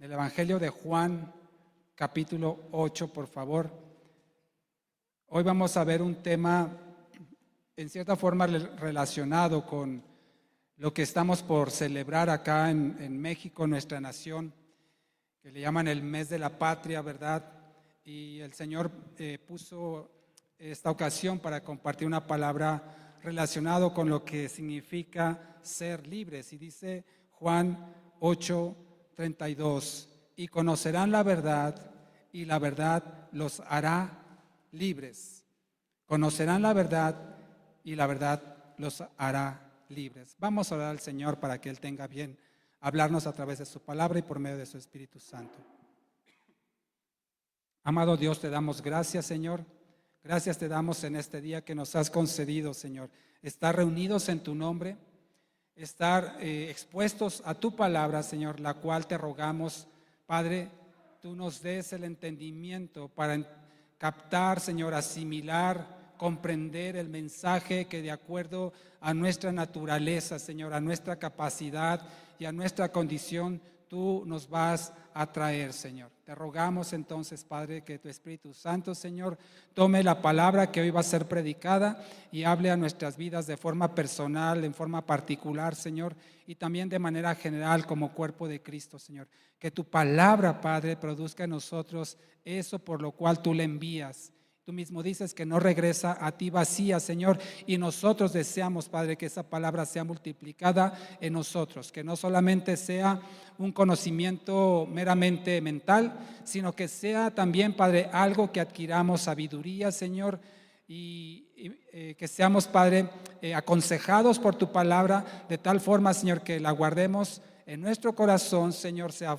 el Evangelio de Juan, capítulo 8, por favor. Hoy vamos a ver un tema en cierta forma relacionado con lo que estamos por celebrar acá en México, nuestra nación, que le llaman el mes de la patria, ¿verdad? Y el Señor puso esta ocasión para compartir una palabra relacionado con lo que significa ser libres. Y dice Juan 8:32, y conocerán la verdad, y la verdad los hará libres. Conocerán la verdad, y la verdad los hará libres. Vamos a orar al Señor para que Él tenga bien hablarnos a través de su palabra y por medio de su Espíritu Santo. Amado Dios, te damos gracias, Señor. Gracias te damos en este día que nos has concedido, Señor. Estar reunidos en tu nombre, estar expuestos a tu palabra, Señor, la cual te rogamos, Padre, tú nos des el entendimiento para captar, Señor, asimilar, comprender el mensaje que de acuerdo a nuestra naturaleza, Señor, a nuestra capacidad y a nuestra condición, tú nos vas a traer, Señor. Te rogamos entonces, Padre, que tu Espíritu Santo, Señor, tome la palabra que hoy va a ser predicada y hable a nuestras vidas de forma personal, en forma particular, Señor, y también de manera general como cuerpo de Cristo, Señor. Que tu palabra, Padre, produzca en nosotros eso por lo cual tú le envías. Tú mismo dices que no regresa a ti vacía, Señor, y nosotros deseamos, Padre, que esa palabra sea multiplicada en nosotros, que no solamente sea un conocimiento meramente mental, sino que sea también, Padre, algo que adquiramos sabiduría, Señor, y que seamos, Padre, aconsejados por tu palabra de tal forma, Señor, que la guardemos en nuestro corazón, Señor, sea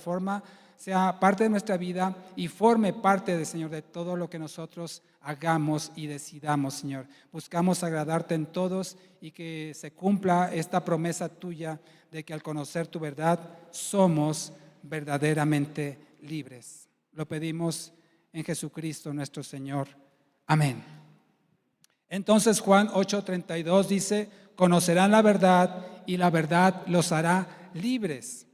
parte de nuestra vida y forme parte, Señor, de todo lo que nosotros hagamos y decidamos, Señor. Buscamos agradarte en todos y que se cumpla esta promesa tuya de que al conocer tu verdad somos verdaderamente libres. Lo pedimos en Jesucristo nuestro Señor. Amén. Entonces Juan 8:32 dice, conocerán la verdad y la verdad los hará libres.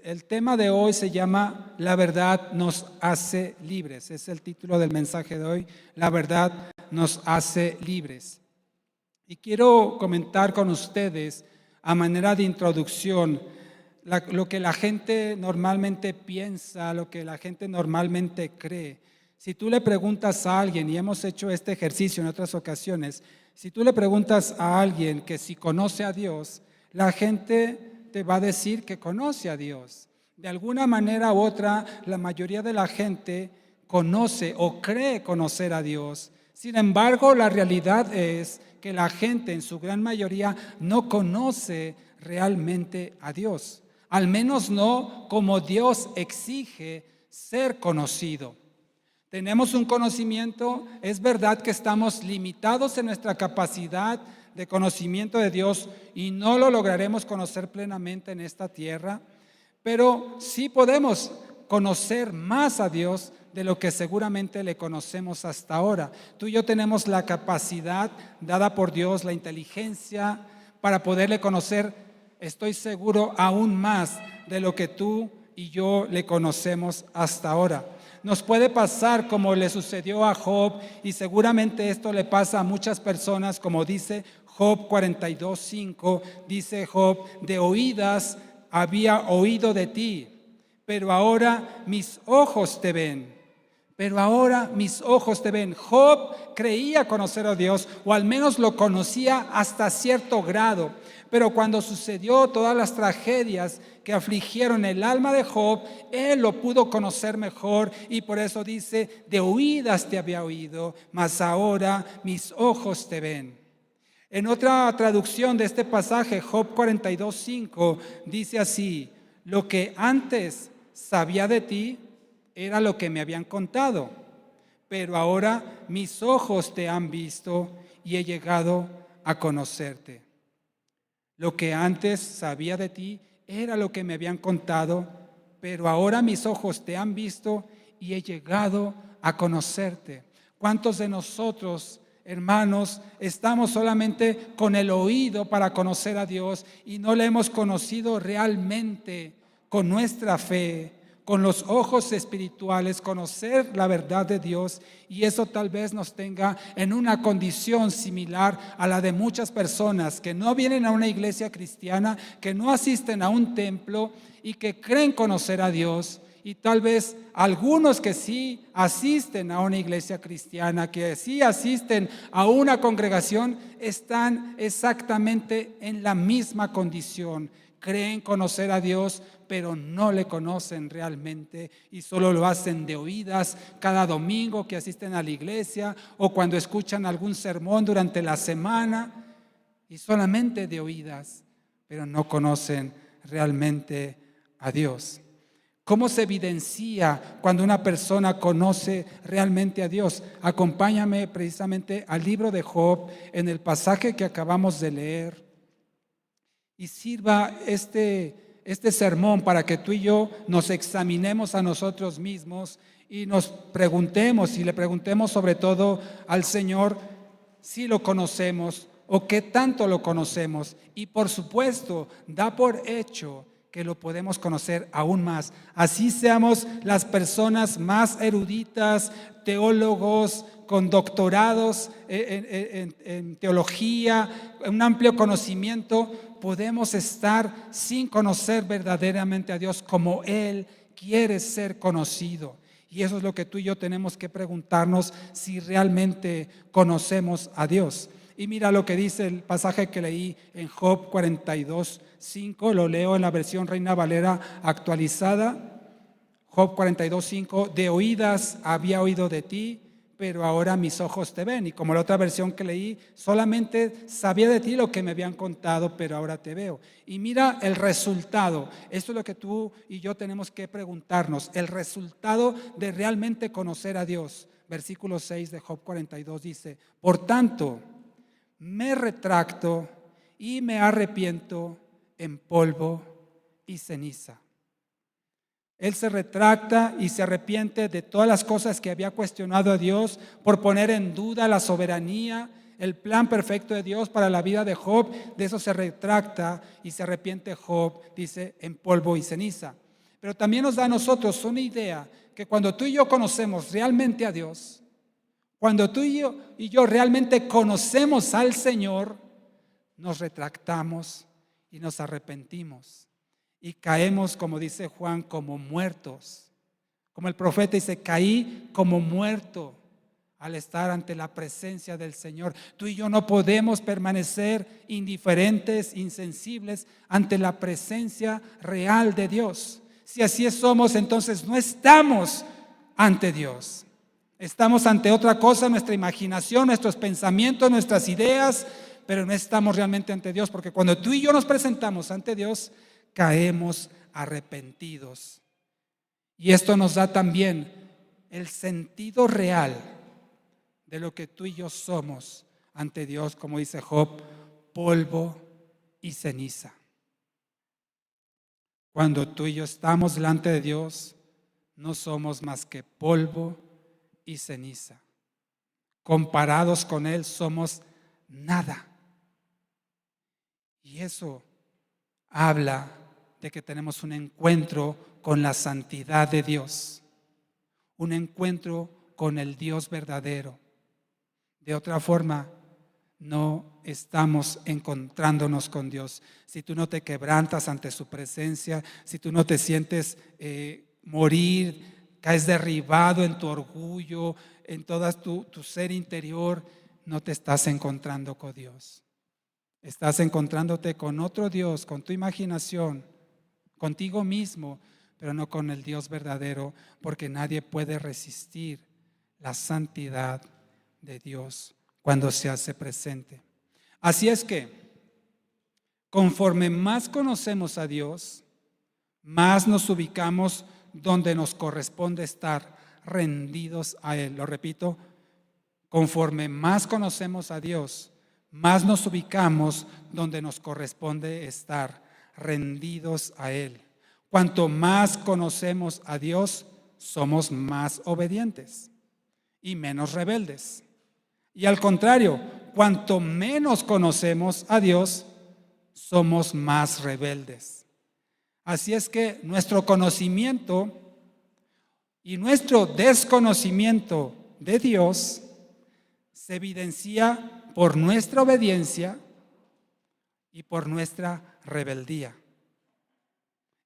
El tema de hoy se llama La verdad nos hace libres. Es el título del mensaje de hoy. La verdad nos hace libres. Y quiero comentar con ustedes a manera de introducción lo que la gente normalmente piensa, lo que la gente normalmente cree. Si tú le preguntas a alguien, y hemos hecho este ejercicio en otras ocasiones, si tú le preguntas a alguien que si conoce a Dios, la gente te va a decir que conoce a Dios. De alguna manera u otra, la mayoría de la gente conoce o cree conocer a Dios. Sin embargo, la realidad es que la gente en su gran mayoría no conoce realmente a Dios. Al menos no como Dios exige ser conocido. Tenemos un conocimiento, es verdad que estamos limitados en nuestra capacidad de conocimiento de Dios y no lo lograremos conocer plenamente en esta tierra, pero sí podemos conocer más a Dios de lo que seguramente le conocemos hasta ahora. Tú y yo tenemos la capacidad dada por Dios, la inteligencia para poderle conocer, estoy seguro, aún más de lo que tú y yo le conocemos hasta ahora. Nos puede pasar como le sucedió a Job y seguramente esto le pasa a muchas personas, como dice Job 42:5, dice Job, de oídas había oído de ti, pero ahora mis ojos te ven. Pero ahora mis ojos te ven. Job creía conocer a Dios, o al menos lo conocía hasta cierto grado. Pero cuando sucedió todas las tragedias que afligieron el alma de Job, él lo pudo conocer mejor y por eso dice, de oídas te había oído, mas ahora mis ojos te ven. En otra traducción de este pasaje, Job 42:5, dice así, lo que antes sabía de ti era lo que me habían contado, pero ahora mis ojos te han visto y he llegado a conocerte. Lo que antes sabía de ti era lo que me habían contado, pero ahora mis ojos te han visto y he llegado a conocerte. ¿Cuántos de nosotros, hermanos, estamos solamente con el oído para conocer a Dios y no le hemos conocido realmente con nuestra fe, con los ojos espirituales, conocer la verdad de Dios, y eso tal vez nos tenga en una condición similar a la de muchas personas que no vienen a una iglesia cristiana, que no asisten a un templo y que creen conocer a Dios. Y tal vez algunos que sí asisten a una iglesia cristiana, que sí asisten a una congregación, están exactamente en la misma condición. Creen conocer a Dios, pero no le conocen realmente y solo lo hacen de oídas cada domingo que asisten a la iglesia o cuando escuchan algún sermón durante la semana, y solamente de oídas, pero no conocen realmente a Dios. ¿Cómo se evidencia cuando una persona conoce realmente a Dios? Acompáñame precisamente al libro de Job, en el pasaje que acabamos de leer, y sirva este sermón para que tú y yo nos examinemos a nosotros mismos y nos preguntemos, y le preguntemos sobre todo al Señor si lo conocemos o qué tanto lo conocemos. Y por supuesto, da por hecho que lo podemos conocer aún más. Así seamos las personas más eruditas, teólogos con doctorados en teología, un amplio conocimiento, podemos estar sin conocer verdaderamente a Dios como Él quiere ser conocido. Y eso es lo que tú y yo tenemos que preguntarnos, si realmente conocemos a Dios. Y mira lo que dice el pasaje que leí en Job 42:5, lo leo en la versión Reina Valera actualizada. Job 42:5, de oídas había oído de ti, pero ahora mis ojos te ven. Y como la otra versión que leí, solamente sabía de ti lo que me habían contado, pero ahora te veo. Y mira el resultado. Esto es lo que tú y yo tenemos que preguntarnos, el resultado de realmente conocer a Dios. Versículo 6 de Job 42 dice: por tanto, me retracto y me arrepiento en polvo y ceniza. Él se retracta y se arrepiente de todas las cosas que había cuestionado a Dios por poner en duda la soberanía, el plan perfecto de Dios para la vida de Job. De eso se retracta y se arrepiente Job, dice, en polvo y ceniza. Pero también nos da a nosotros una idea que cuando tú y yo conocemos realmente a Dios, cuando tú y yo realmente conocemos al Señor, nos retractamos y nos arrepentimos y caemos, como dice Juan, como muertos. Como el profeta dice, caí como muerto al estar ante la presencia del Señor. Tú y yo no podemos permanecer indiferentes, insensibles ante la presencia real de Dios. Si así somos, entonces no estamos ante Dios. Estamos ante otra cosa, nuestra imaginación, nuestros pensamientos, nuestras ideas, pero no estamos realmente ante Dios, porque cuando tú y yo nos presentamos ante Dios, caemos arrepentidos. Y esto nos da también el sentido real de lo que tú y yo somos ante Dios, como dice Job, polvo y ceniza. Cuando tú y yo estamos delante de Dios, no somos más que polvo y ceniza. Comparados con Él somos nada. Y eso habla de que tenemos un encuentro con la santidad de Dios, un encuentro con el Dios verdadero. De otra forma, no estamos encontrándonos con Dios. Si tú no te quebrantas ante su presencia, si tú no te sientes morir, caes derribado en tu orgullo, en todo tu ser interior, no te estás encontrando con Dios. Estás encontrándote con otro Dios, con tu imaginación, contigo mismo, pero no con el Dios verdadero, porque nadie puede resistir la santidad de Dios cuando se hace presente. Así es que, conforme más conocemos a Dios, más nos ubicamos donde nos corresponde estar, rendidos a Él. Lo repito, conforme más conocemos a Dios, más nos ubicamos donde nos corresponde estar, rendidos a Él. Cuanto más conocemos a Dios, somos más obedientes y menos rebeldes. Y al contrario, cuanto menos conocemos a Dios, somos más rebeldes. Así es que nuestro conocimiento y nuestro desconocimiento de Dios se evidencia por nuestra obediencia y por nuestra rebeldía.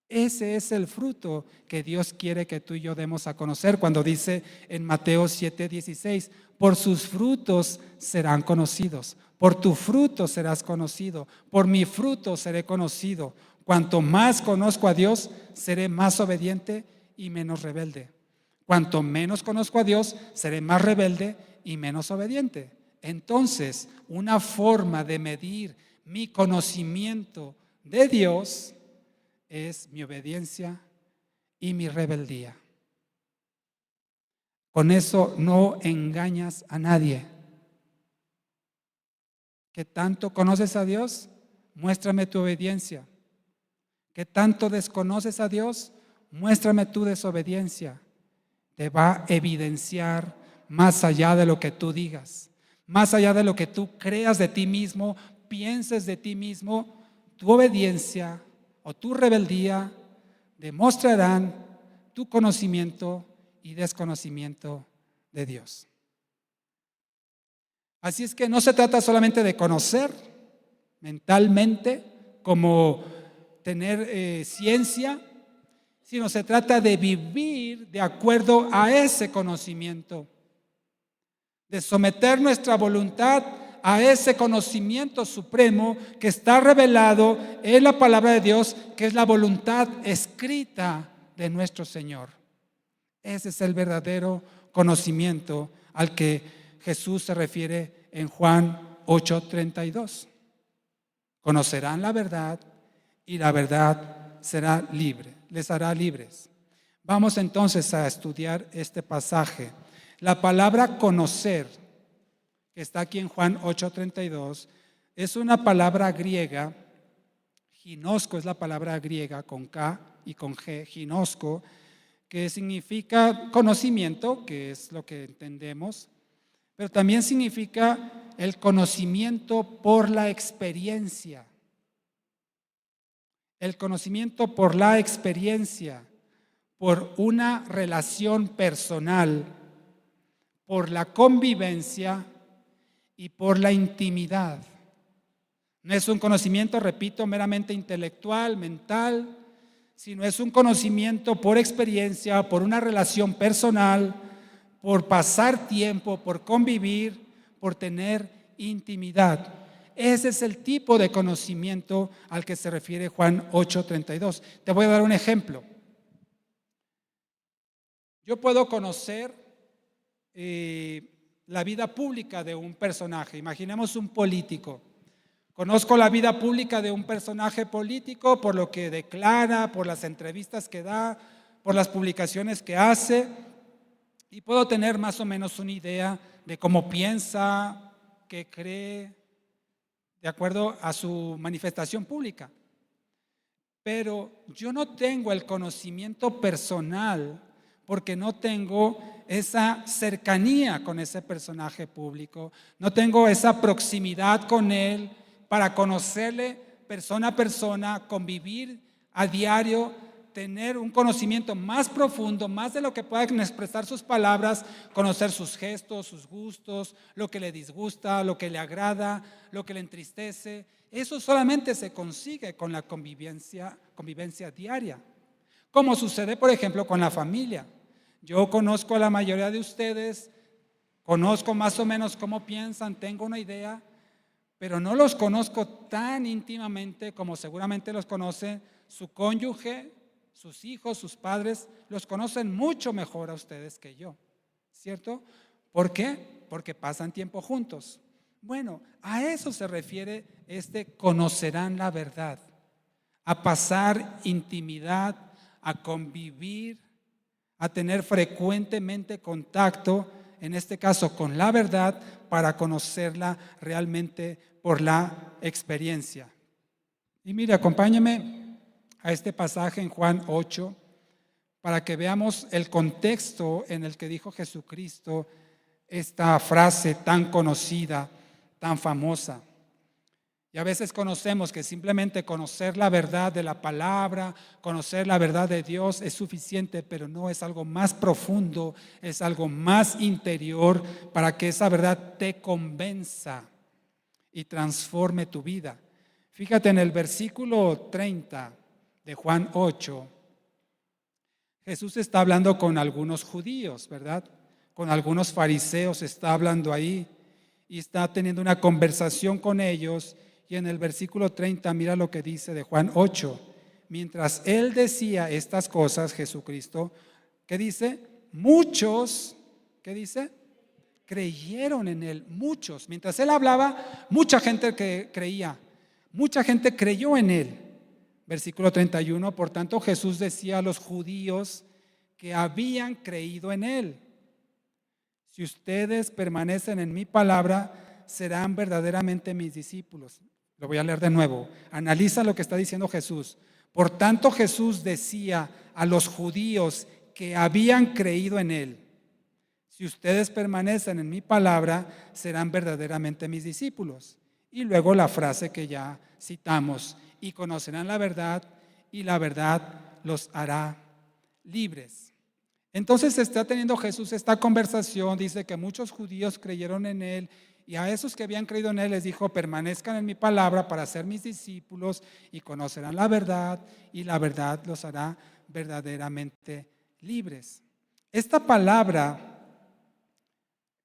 Ese es el fruto que Dios quiere que tú y yo demos a conocer cuando dice en Mateo 7:16, por sus frutos serán conocidos, por tu fruto serás conocido, por mi fruto seré conocido. Cuanto más conozco a Dios, seré más obediente y menos rebelde. Cuanto menos conozco a Dios, seré más rebelde y menos obediente. Entonces, una forma de medir mi conocimiento de Dios es mi obediencia y mi rebeldía. Con eso no engañas a nadie. ¿Qué tanto conoces a Dios? Muéstrame tu obediencia. ¿Qué tanto desconoces a Dios? Muéstrame tu desobediencia. Te va a evidenciar más allá de lo que tú digas, más allá de lo que tú creas de ti mismo, pienses de ti mismo, tu obediencia o tu rebeldía demostrarán tu conocimiento y desconocimiento de Dios. Así es que no se trata solamente de conocer mentalmente, como tener ciencia, sino se trata de vivir de acuerdo a ese conocimiento, de someter nuestra voluntad a ese conocimiento supremo que está revelado en la palabra de Dios, que es la voluntad escrita de nuestro Señor. Ese es el verdadero conocimiento al que Jesús se refiere en Juan 8:32. Conocerán la verdad y la verdad será libre, les hará libres. Vamos entonces a estudiar este pasaje. La palabra conocer, que está aquí en Juan 8:32, es una palabra griega. Ginosco es la palabra griega con K y con G, ginosco, que significa conocimiento, que es lo que entendemos, pero también significa el conocimiento por la experiencia. El conocimiento por la experiencia, por una relación personal, por la convivencia y por la intimidad. No es un conocimiento, repito, meramente intelectual, mental, sino es un conocimiento por experiencia, por una relación personal, por pasar tiempo, por convivir, por tener intimidad. Ese es el tipo de conocimiento al que se refiere Juan 8:32. Te voy a dar un ejemplo. Yo puedo conocer la vida pública de un personaje. Imaginemos un político. Conozco la vida pública de un personaje político por lo que declara, por las entrevistas que da, por las publicaciones que hace, y puedo tener más o menos una idea de cómo piensa, qué cree, de acuerdo a su manifestación pública. Pero yo no tengo el conocimiento personal porque no tengo esa cercanía con ese personaje público, no tengo esa proximidad con él para conocerle persona a persona, convivir a diario, tener un conocimiento más profundo, más de lo que puedan expresar sus palabras, conocer sus gestos, sus gustos, lo que le disgusta, lo que le agrada, lo que le entristece. Eso solamente se consigue con la convivencia diaria. Como sucede, por ejemplo, con la familia. Yo conozco a la mayoría de ustedes, conozco más o menos cómo piensan, tengo una idea, pero no los conozco tan íntimamente como seguramente los conoce su cónyuge, sus hijos, sus padres, los conocen mucho mejor a ustedes que yo, ¿cierto? ¿Por qué? Porque pasan tiempo juntos. Bueno, a eso se refiere conocerán la verdad, a pasar intimidad, a convivir, a tener frecuentemente contacto, en este caso con la verdad, para conocerla realmente por la experiencia. Y mire, acompáñame a este pasaje en Juan 8 para que veamos el contexto en el que dijo Jesucristo esta frase tan conocida, tan famosa. Y a veces conocemos que simplemente conocer la verdad de la palabra, conocer la verdad de Dios es suficiente, pero no, es algo más profundo, es algo más interior para que esa verdad te convenza y transforme tu vida. Fíjate en el versículo 30 de Juan 8, Jesús está hablando con algunos judíos, ¿verdad? Con algunos fariseos está hablando ahí y está teniendo una conversación con ellos. Y en el versículo 30, mira lo que dice de Juan 8. Mientras él decía estas cosas, Jesucristo, ¿qué dice? Muchos, ¿qué dice? Creyeron en él, muchos. Mientras él hablaba, mucha gente que creía, mucha gente creyó en él. Versículo 31, por tanto Jesús decía a los judíos que habían creído en él: si ustedes permanecen en mi palabra, serán verdaderamente mis discípulos. Lo voy a leer de nuevo. Analiza lo que está diciendo Jesús. Por tanto, Jesús decía a los judíos que habían creído en él: si ustedes permanecen en mi palabra, serán verdaderamente mis discípulos. Y luego la frase que ya citamos: y conocerán la verdad, y la verdad los hará libres. Entonces está teniendo Jesús esta conversación, dice que muchos judíos creyeron en él, y a esos que habían creído en él les dijo: permanezcan en mi palabra para ser mis discípulos y conocerán la verdad, y la verdad los hará verdaderamente libres. Esta palabra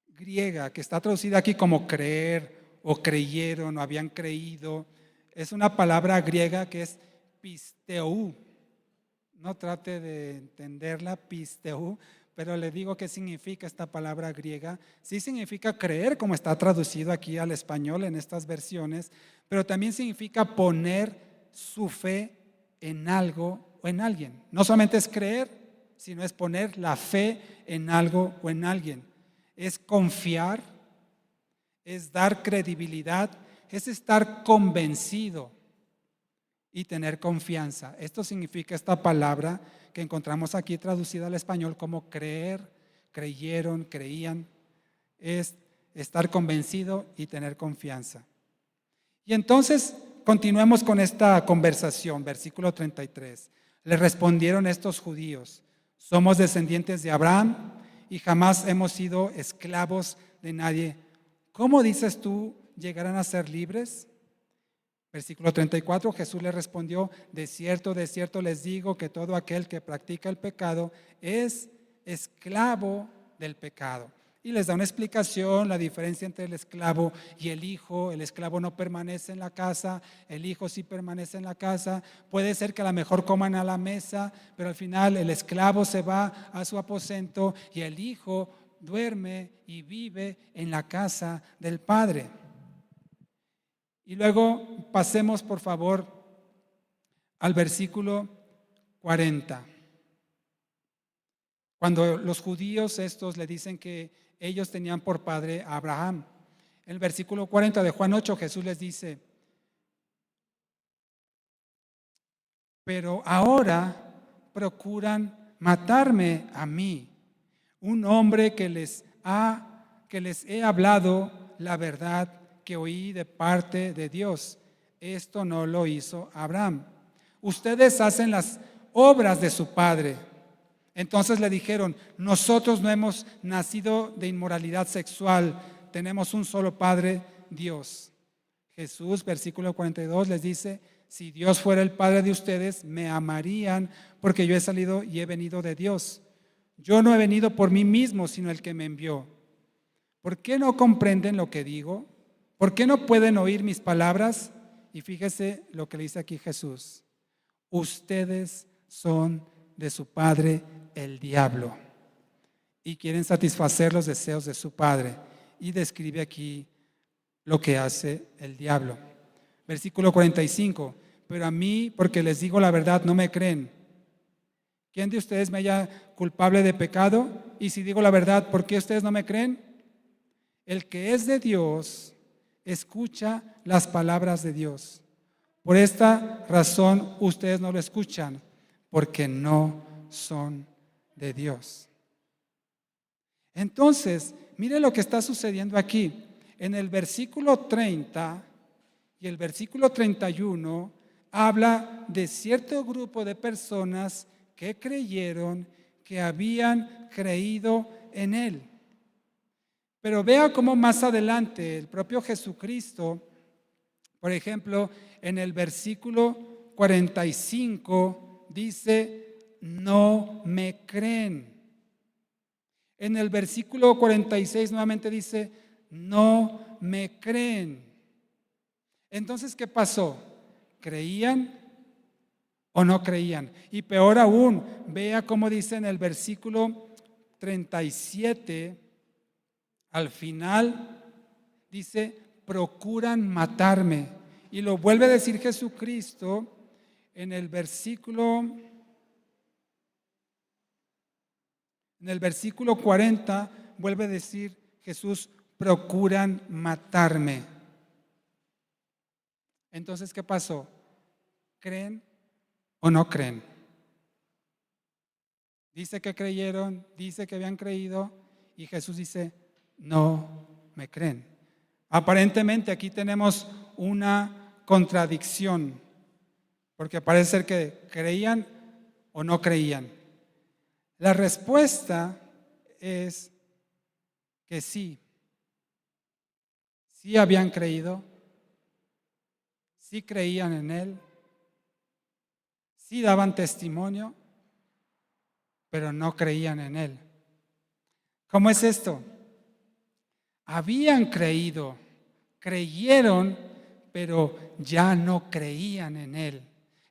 griega que está traducida aquí como creer o creyeron o habían creído, es una palabra griega que es pisteu. No trate de entenderla, pisteu, pero le digo qué significa esta palabra griega. Sí significa creer, como está traducido aquí al español en estas versiones, pero también significa poner su fe en algo o en alguien. No solamente es creer, sino es poner la fe en algo o en alguien. Es confiar, es dar credibilidad, es estar convencido y tener confianza. Esto significa esta palabra que encontramos aquí traducida al español como creer, creyeron, creían. Es estar convencido y tener confianza. Y entonces continuemos con esta conversación, versículo 33. Le respondieron estos judíos: somos descendientes de Abraham y jamás hemos sido esclavos de nadie. ¿Cómo dices tú llegarán a ser libres? Versículo 34, Jesús le respondió: de cierto les digo que todo aquel que practica el pecado es esclavo del pecado. Y les da una explicación, la diferencia entre el esclavo y el hijo. El esclavo no permanece en la casa, el hijo sí permanece en la casa. Puede ser que a lo mejor coman a la mesa, pero al final el esclavo se va a su aposento y el hijo duerme y vive en la casa del padre. Y luego pasemos, por favor, al versículo 40. Cuando los judíos estos le dicen que ellos tenían por padre a Abraham. En el versículo 40 de Juan 8, Jesús les dice: pero ahora procuran matarme a mí, un hombre que les he hablado la verdad que oí de parte de Dios. Esto no lo hizo Abraham. Ustedes hacen las obras de su padre. Entonces le dijeron: nosotros no hemos nacido de inmoralidad sexual, tenemos un solo Padre, Dios. Jesús, versículo 42, les dice: si Dios fuera el Padre de ustedes, me amarían, porque yo he salido y he venido de Dios. Yo no he venido por mí mismo, sino el que me envió. ¿Por qué no comprenden lo que digo? ¿Por qué no pueden oír mis palabras? Y fíjese lo que le dice aquí Jesús: ustedes son de su padre el diablo y quieren satisfacer los deseos de su padre. Y describe aquí lo que hace el diablo. Versículo 45, pero a mí, porque les digo la verdad, no me creen. ¿Quién de ustedes me halla culpable de pecado? Y si digo la verdad, ¿por qué ustedes no me creen? El que es de Dios escucha las palabras de Dios. Por esta razón ustedes no lo escuchan, porque no son de Dios. Entonces, mire lo que está sucediendo aquí. En el versículo 30 Y el versículo 31 habla de cierto grupo de personas que creyeron, que habían creído en Él. Pero vea cómo más adelante el propio Jesucristo, por ejemplo, en el versículo 45 dice, no me creen. En el versículo 46 nuevamente dice, no me creen. Entonces, ¿qué pasó? ¿Creían o no creían? Y peor aún, vea cómo dice en el versículo 37, al final, dice, procuran matarme. Y lo vuelve a decir Jesucristo en el versículo 40, vuelve a decir Jesús, procuran matarme. Entonces, ¿qué pasó? ¿Creen o no creen? Dice que creyeron, dice que habían creído, y Jesús dice, no me creen. Aparentemente aquí tenemos una contradicción, porque parece ser que creían o no creían. La respuesta es que sí habían creído, sí creían en Él, sí daban testimonio, pero no creían en Él. ¿Cómo es esto? Habían creído, creyeron, pero ya no creían en Él.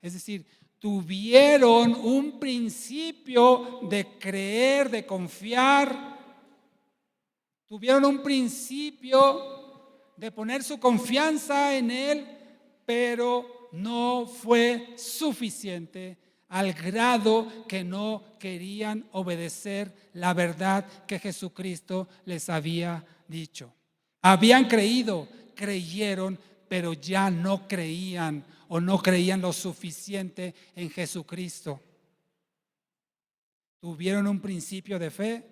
Es decir, tuvieron un principio de creer, de confiar, tuvieron un principio de poner su confianza en Él, pero no fue suficiente al grado que no querían obedecer la verdad que Jesucristo les había dicho. Habían creído, creyeron, pero ya no creían o no creían lo suficiente en Jesucristo. Tuvieron un principio de fe,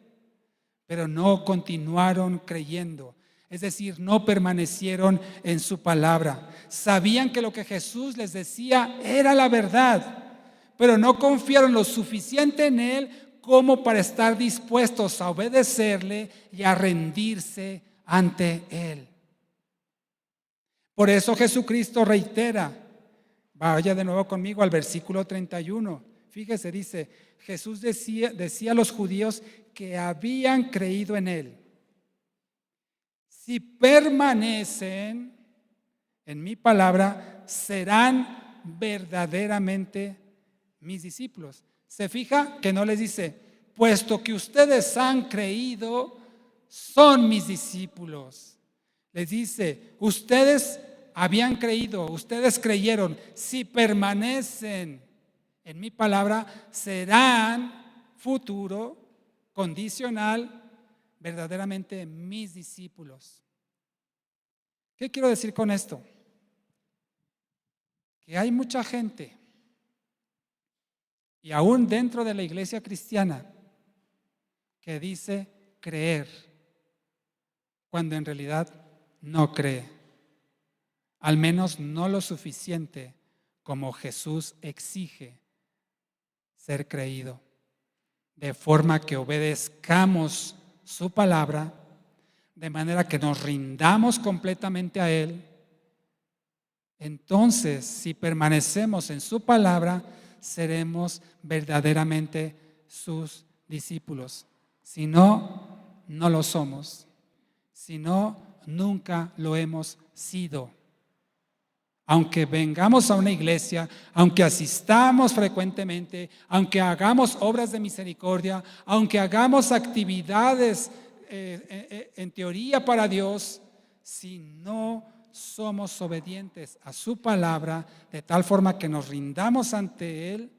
pero no continuaron creyendo. Es decir, no permanecieron en su palabra. Sabían que lo que Jesús les decía era la verdad, pero no confiaron lo suficiente en Él como para estar dispuestos a obedecerle y a rendirse ante Él. Por eso Jesucristo reitera, vaya de nuevo conmigo al versículo 31. Fíjese, dice, Jesús decía a los judíos que habían creído en Él. Si permanecen en mi palabra, serán verdaderamente mis discípulos. ¿Se fija que no les dice, puesto que ustedes han creído, son mis discípulos? Les dice, ustedes habían creído, ustedes creyeron, si permanecen en mi palabra, serán futuro, condicional, verdaderamente mis discípulos. ¿Qué quiero decir con esto? Que hay mucha gente, y aún dentro de la iglesia cristiana, que dice creer, cuando en realidad no cree, al menos no lo suficiente como Jesús exige ser creído, de forma que obedezcamos su palabra, de manera que nos rindamos completamente a Él. Entonces, si permanecemos en su palabra, seremos verdaderamente sus discípulos. Si no, no lo somos. Si no, nunca lo hemos sido. Aunque vengamos a una iglesia, aunque asistamos frecuentemente, aunque hagamos obras de misericordia, aunque hagamos actividades en teoría para Dios, si no somos obedientes a su palabra, de tal forma que nos rindamos ante Él,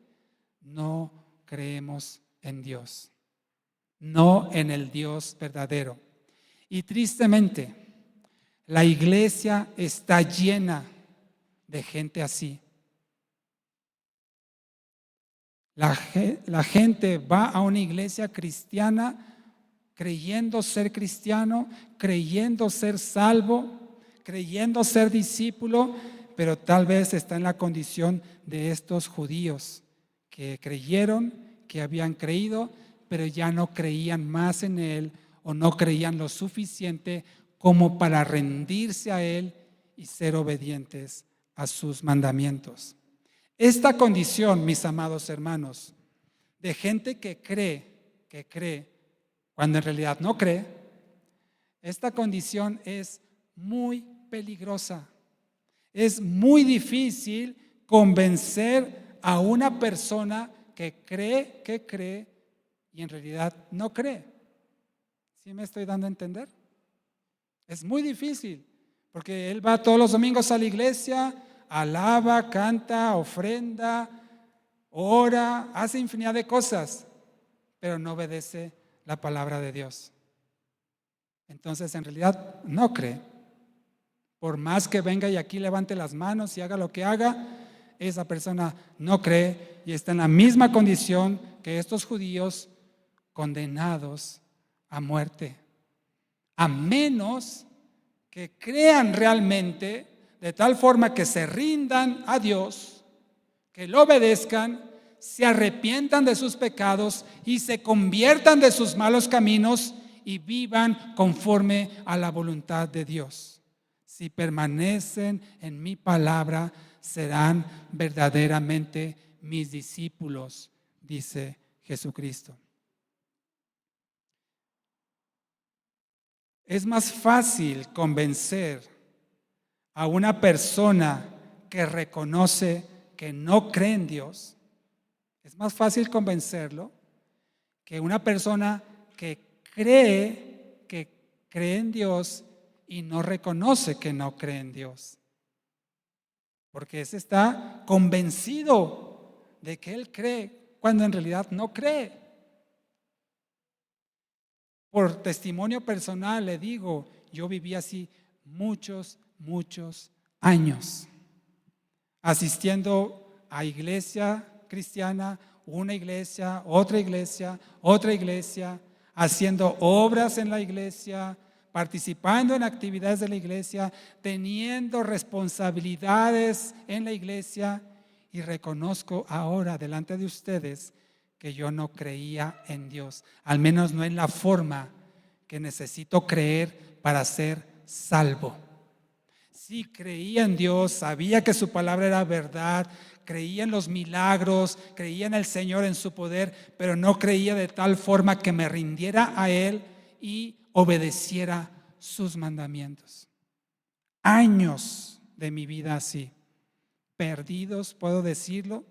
no creemos en Dios, no en el Dios verdadero. Y tristemente, la iglesia está llena de gente así. La gente va a una iglesia cristiana creyendo ser cristiano, creyendo ser salvo, creyendo ser discípulo, pero tal vez está en la condición de estos judíos que creyeron, que habían creído, pero ya no creían más en Él o no creían lo suficiente como para rendirse a Él y ser obedientes a sus mandamientos. Esta condición, mis amados hermanos, de gente que cree, cuando en realidad no cree, esta condición es muy peligrosa. Es muy difícil convencer a una persona que cree y en realidad no cree. ¿Sí me estoy dando a entender? Es muy difícil, porque él va todos los domingos a la iglesia, alaba, canta, ofrenda, ora, hace infinidad de cosas, pero no obedece la palabra de Dios. Entonces, en realidad, no cree. Por más que venga y aquí levante las manos y haga lo que haga, esa persona no cree y está en la misma condición que estos judíos condenados a muerte. A menos que crean realmente de tal forma que se rindan a Dios, que lo obedezcan, se arrepientan de sus pecados y se conviertan de sus malos caminos y vivan conforme a la voluntad de Dios. Si permanecen en mi palabra, serán verdaderamente mis discípulos, dice Jesucristo. Es más fácil convencer a una persona que reconoce que no cree en Dios. Es más fácil convencerlo que una persona que cree en Dios y no reconoce que no cree en Dios. Porque ese está convencido de que él cree cuando en realidad no cree. Por testimonio personal le digo, yo viví así muchos años, asistiendo a iglesia cristiana, una iglesia, otra iglesia, haciendo obras en la iglesia, participando en actividades de la iglesia, teniendo responsabilidades en la iglesia, y reconozco ahora delante de ustedes que yo no creía en Dios, al menos no en la forma que necesito creer para ser salvo. Sí creía en Dios, sabía que su palabra era verdad, creía en los milagros, creía en el Señor, en su poder, pero no creía de tal forma que me rindiera a Él y obedeciera sus mandamientos. Años de mi vida así, perdidos, puedo decirlo,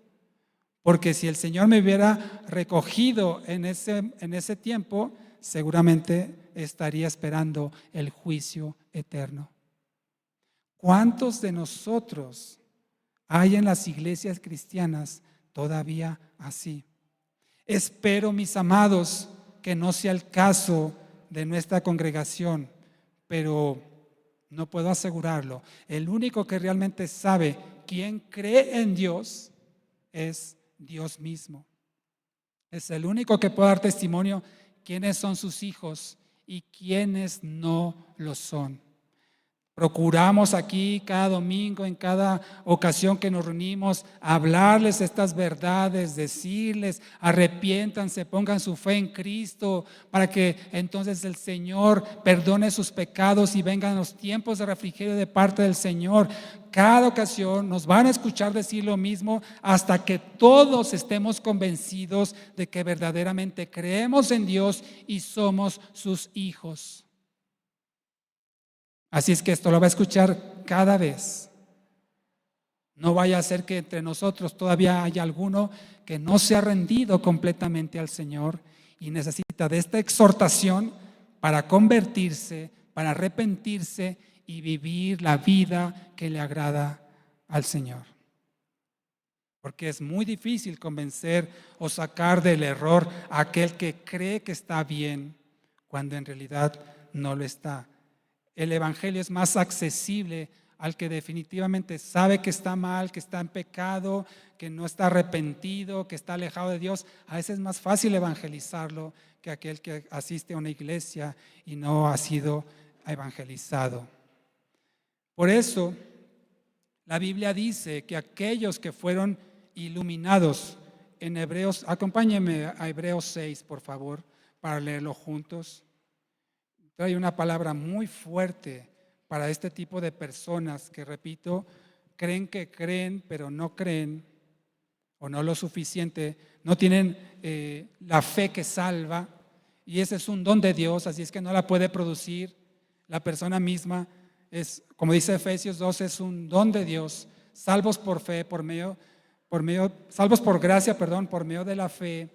porque si el Señor me hubiera recogido en ese tiempo, seguramente estaría esperando el juicio eterno. ¿Cuántos de nosotros hay en las iglesias cristianas todavía así? Espero, mis amados, que no sea el caso de nuestra congregación, pero no puedo asegurarlo. El único que realmente sabe quién cree en Dios es Dios mismo. Es el único que puede dar testimonio quiénes son sus hijos y quiénes no lo son. Procuramos aquí cada domingo, en cada ocasión que nos reunimos, hablarles estas verdades, decirles, arrepiéntanse, pongan su fe en Cristo, para que entonces el Señor perdone sus pecados y vengan los tiempos de refrigerio de parte del Señor. Cada ocasión nos van a escuchar decir lo mismo hasta que todos estemos convencidos de que verdaderamente creemos en Dios y somos sus hijos. Así es que esto lo va a escuchar cada vez. No vaya a ser que entre nosotros todavía haya alguno que no se ha rendido completamente al Señor y necesita de esta exhortación para convertirse, para arrepentirse y vivir la vida que le agrada al Señor. Porque es muy difícil convencer o sacar del error a aquel que cree que está bien cuando en realidad no lo está. El evangelio es más accesible al que definitivamente sabe que está mal, que está en pecado, que no está arrepentido, que está alejado de Dios. A veces es más fácil evangelizarlo que aquel que asiste a una iglesia y no ha sido evangelizado. Por eso, la Biblia dice que aquellos que fueron iluminados en Hebreos, acompáñenme a Hebreos 6, por favor, para leerlo juntos. Trae una palabra muy fuerte para este tipo de personas que, repito, creen que creen, pero no creen, o no lo suficiente, no tienen la fe que salva, y ese es un don de Dios, así es que no la puede producir la persona misma. Es, como dice Efesios 2, es un don de Dios, salvos por fe, salvos por gracia, perdón, por medio de la fe.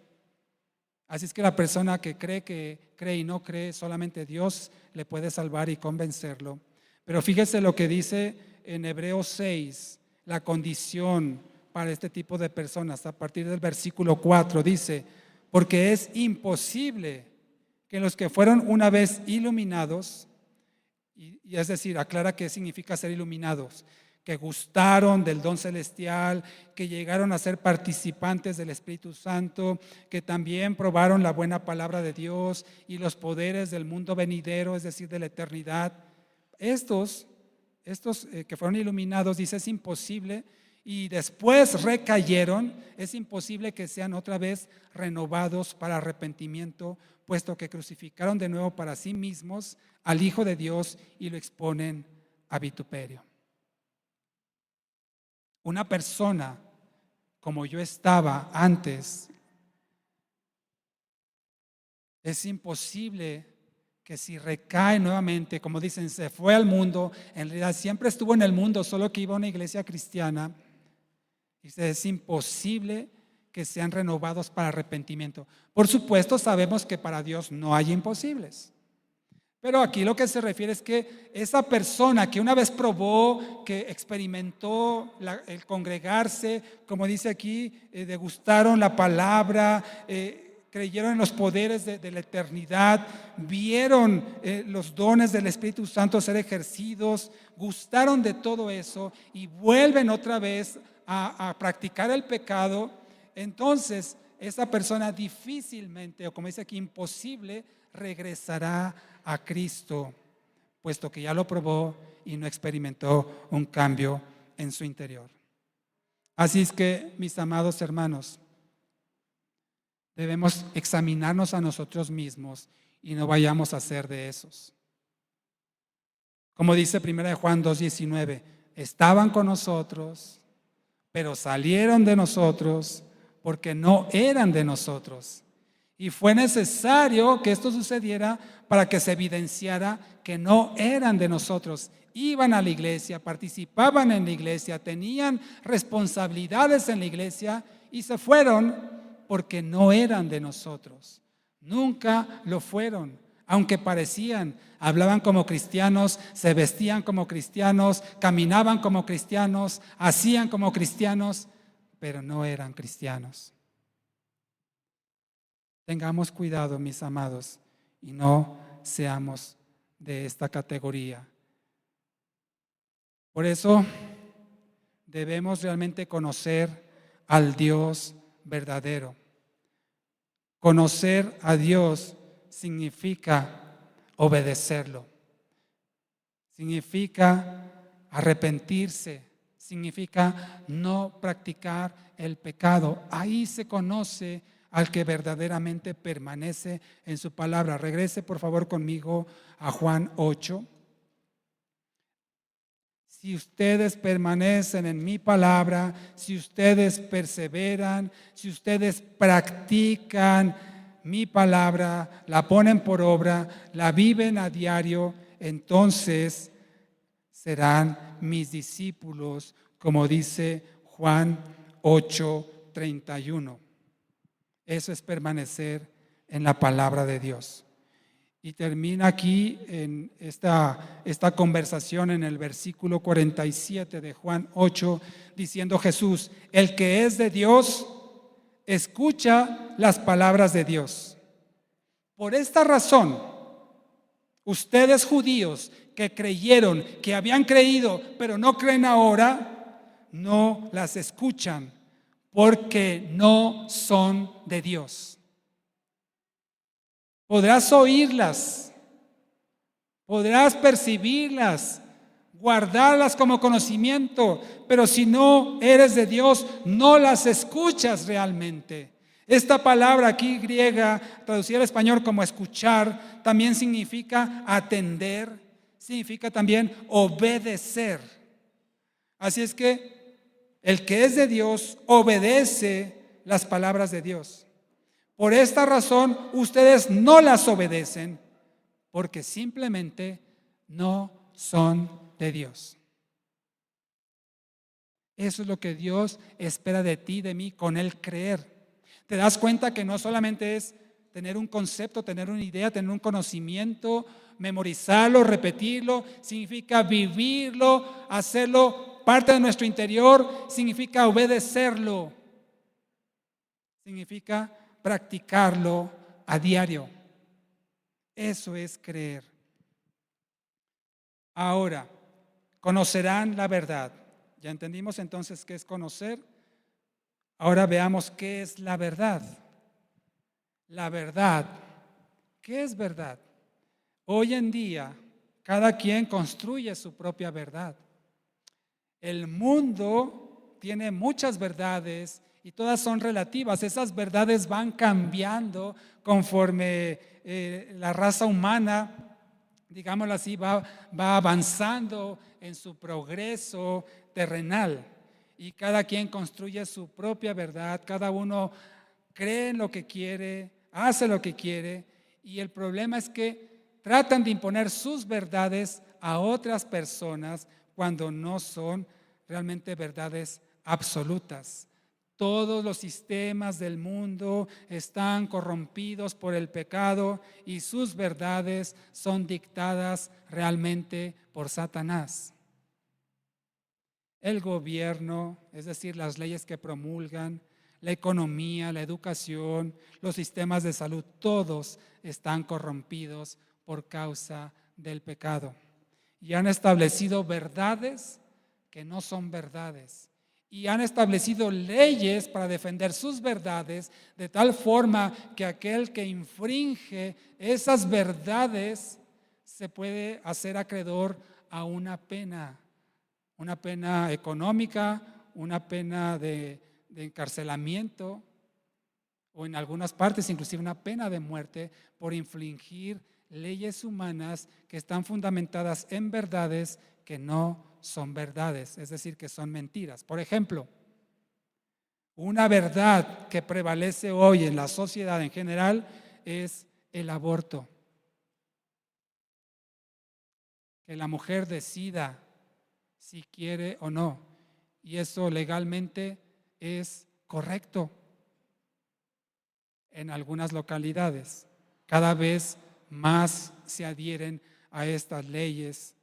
Así es que la persona que cree y no cree, solamente Dios le puede salvar y convencerlo. Pero fíjese lo que dice en Hebreos 6, la condición para este tipo de personas. A partir del versículo 4 dice: porque es imposible que los que fueron una vez iluminados, y es decir, aclara qué significa ser iluminados, que gustaron del don celestial, que llegaron a ser participantes del Espíritu Santo, que también probaron la buena palabra de Dios y los poderes del mundo venidero, es decir, de la eternidad. Estos que fueron iluminados, dice, es imposible, y después recayeron, es imposible que sean otra vez renovados para arrepentimiento, puesto que crucificaron de nuevo para sí mismos al Hijo de Dios y lo exponen a vituperio. Una persona como yo estaba antes, es imposible que si recae nuevamente, como dicen, se fue al mundo, en realidad siempre estuvo en el mundo, solo que iba a una iglesia cristiana, dice, es imposible que sean renovados para arrepentimiento. Por supuesto, sabemos que para Dios no hay imposibles. Pero aquí lo que se refiere es que esa persona que una vez probó, que experimentó el congregarse, como dice aquí, degustaron la palabra, creyeron en los poderes de la eternidad, vieron los dones del Espíritu Santo ser ejercidos, gustaron de todo eso y vuelven otra vez a practicar el pecado, entonces esa persona difícilmente, o como dice aquí, imposible, regresará a Cristo, puesto que ya lo probó y no experimentó un cambio en su interior. Así es que, mis amados hermanos, debemos examinarnos a nosotros mismos y no vayamos a ser de esos. Como dice 1 Juan 2:19, estaban con nosotros, pero salieron de nosotros porque no eran de nosotros. Y fue necesario que esto sucediera para que se evidenciara que no eran de nosotros. Iban a la iglesia, participaban en la iglesia, tenían responsabilidades en la iglesia y se fueron porque no eran de nosotros. Nunca lo fueron, aunque parecían, hablaban como cristianos, se vestían como cristianos, caminaban como cristianos, hacían como cristianos, pero no eran cristianos. Tengamos cuidado, mis amados, y no seamos de esta categoría. Por eso debemos realmente conocer al Dios verdadero. Conocer a Dios significa obedecerlo, significa arrepentirse, significa no practicar el pecado. Ahí se conoce al que verdaderamente permanece en su palabra. Regrese por favor conmigo a Juan 8. Si ustedes permanecen en mi palabra, si ustedes perseveran, si ustedes practican mi palabra, la ponen por obra, la viven a diario, entonces serán mis discípulos, como dice Juan 8:31. Eso es permanecer en la palabra de Dios. Y termina aquí en esta conversación en el versículo 47 de Juan 8, diciendo Jesús: el que es de Dios, escucha las palabras de Dios. Por esta razón, ustedes judíos que creyeron, que habían creído, pero no creen ahora, no las escuchan, porque no son de Dios. Podrás oírlas, podrás percibirlas, guardarlas como conocimiento, pero si no eres de Dios, no las escuchas realmente. Esta palabra aquí griega, traducida al español como escuchar, también significa atender, significa también obedecer. Así es que el que es de Dios obedece las palabras de Dios. Por esta razón, ustedes no las obedecen porque simplemente no son de Dios. Eso es lo que Dios espera de ti, de mí, con el creer. Te das cuenta que no solamente es tener un concepto, tener una idea, tener un conocimiento, memorizarlo, repetirlo, significa vivirlo, hacerlo parte de nuestro interior, significa obedecerlo, significa practicarlo a diario. Eso es creer. Ahora, conocerán la verdad. Ya entendimos entonces qué es conocer. Ahora veamos qué es la verdad. La verdad. ¿Qué es verdad? Hoy en día, cada quien construye su propia verdad. El mundo tiene muchas verdades y todas son relativas. Esas verdades van cambiando conforme la raza humana, digámoslo así, va avanzando en su progreso terrenal. Y cada quien construye su propia verdad, cada uno cree en lo que quiere, hace lo que quiere. Y el problema es que tratan de imponer sus verdades a otras personas cuando no son realmente verdades absolutas. Todos los sistemas del mundo están corrompidos por el pecado y sus verdades son dictadas realmente por Satanás. El gobierno, es decir, las leyes que promulgan, la economía, la educación, los sistemas de salud, todos están corrompidos por causa del pecado. Y han establecido verdades que no son verdades. Y han establecido leyes para defender sus verdades de tal forma que aquel que infringe esas verdades se puede hacer acreedor a una pena económica, una pena de encarcelamiento o en algunas partes inclusive una pena de muerte por infringir leyes humanas que están fundamentadas en verdades que no son verdades, es decir, que son mentiras. Por ejemplo, una verdad que prevalece hoy en la sociedad en general es el aborto. Que la mujer decida si quiere o no. Y eso legalmente es correcto en algunas localidades. Cada vez más se adhieren a estas leyes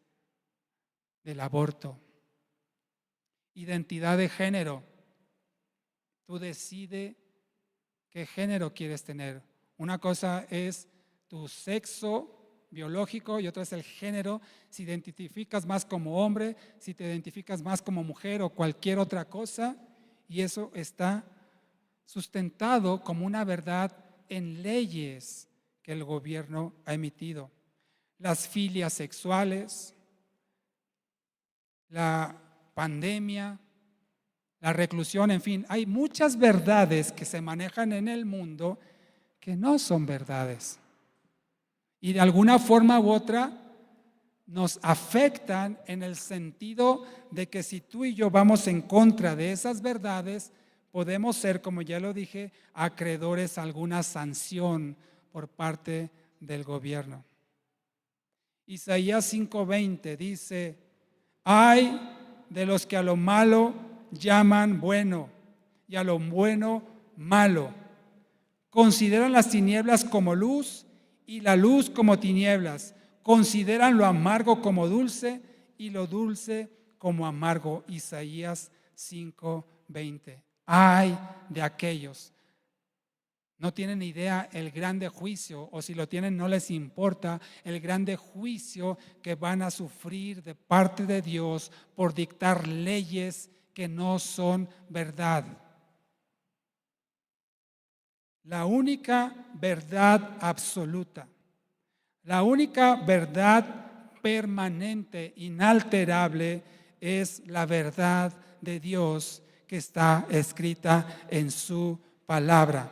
del aborto. Identidad de género. Tú decides qué género quieres tener. Una cosa es tu sexo biológico y otra es el género. Si identificas más como hombre, si te identificas más como mujer o cualquier otra cosa, y eso está sustentado como una verdad en leyes que el gobierno ha emitido. Las filias sexuales, la pandemia, la reclusión, en fin, hay muchas verdades que se manejan en el mundo que no son verdades. Y de alguna forma u otra nos afectan en el sentido de que si tú y yo vamos en contra de esas verdades, podemos ser, como ya lo dije, acreedores a alguna sanción por parte del gobierno. Isaías 5:20 dice: ay de los que a lo malo llaman bueno y a lo bueno malo. Consideran las tinieblas como luz y la luz como tinieblas. Consideran lo amargo como dulce y lo dulce como amargo. Isaías 5:20. Ay de aquellos. No tienen idea el grande juicio, o si lo tienen no les importa el grande juicio que van a sufrir de parte de Dios por dictar leyes que no son verdad. La única verdad absoluta, la única verdad permanente, inalterable, es la verdad de Dios que está escrita en su palabra.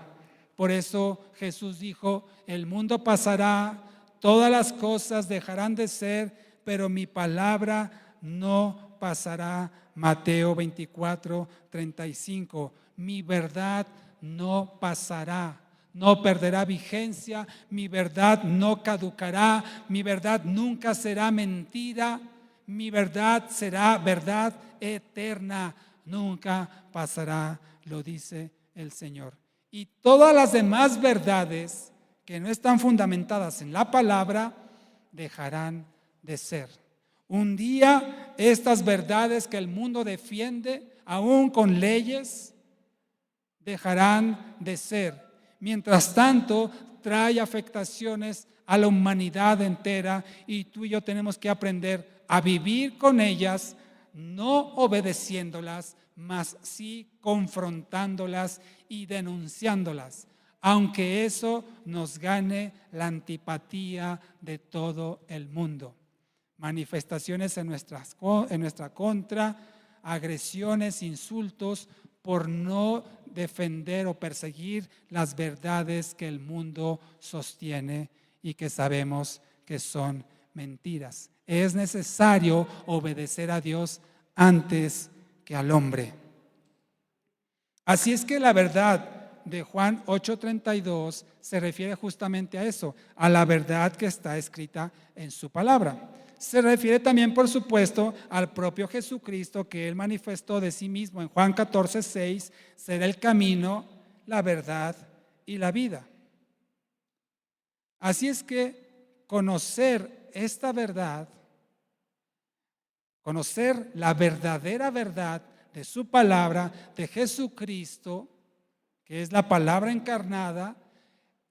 Por eso Jesús dijo: el mundo pasará, todas las cosas dejarán de ser, pero mi palabra no pasará. Mateo 24:35. Mi verdad no pasará, no perderá vigencia, mi verdad no caducará, mi verdad nunca será mentira, mi verdad será verdad eterna, nunca pasará, lo dice el Señor. Y todas las demás verdades que no están fundamentadas en la palabra dejarán de ser. Un día estas verdades que el mundo defiende, aún con leyes, dejarán de ser. Mientras tanto, trae afectaciones a la humanidad entera y tú y yo tenemos que aprender a vivir con ellas, no obedeciéndolas, mas sí confrontándolas y denunciándolas, aunque eso nos gane la antipatía de todo el mundo. Manifestaciones en nuestra contra, agresiones, insultos por no defender o perseguir las verdades que el mundo sostiene y que sabemos que son mentiras. Es necesario obedecer a Dios antes que al hombre. Así es que la verdad de Juan 8:32 se refiere justamente a eso, a la verdad que está escrita en su palabra. Se refiere también, por supuesto, al propio Jesucristo, que Él manifestó de sí mismo en Juan 14:6, será el camino, la verdad y la vida. Así es que conocer esta verdad, conocer la verdadera verdad de su palabra, de Jesucristo, que es la palabra encarnada,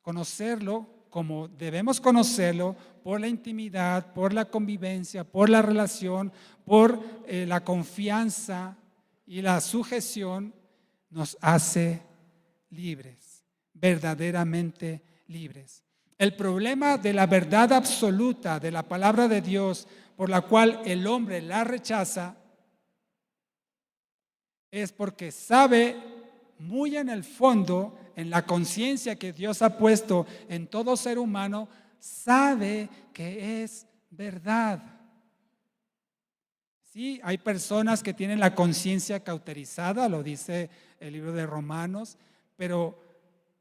conocerlo como debemos conocerlo, por la intimidad, por la convivencia, por la relación, por la confianza y la sujeción, nos hace libres, verdaderamente libres. El problema de la verdad absoluta de la palabra de Dios, por la cual el hombre la rechaza, es porque sabe muy en el fondo, en la conciencia que Dios ha puesto en todo ser humano, sabe que es verdad. Sí, hay personas que tienen la conciencia cauterizada, lo dice el libro de Romanos, pero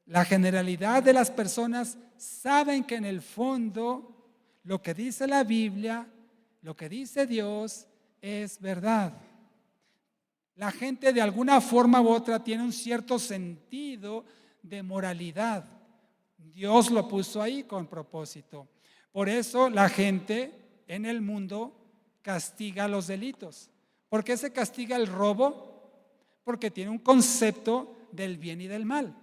la generalidad de las personas saben que en el fondo lo que dice la Biblia, lo que dice Dios es verdad. La gente de alguna forma u otra tiene un cierto sentido de moralidad. Dios lo puso ahí con propósito. Por eso la gente en el mundo castiga los delitos. ¿Por qué se castiga el robo? Porque tiene un concepto del bien y del mal.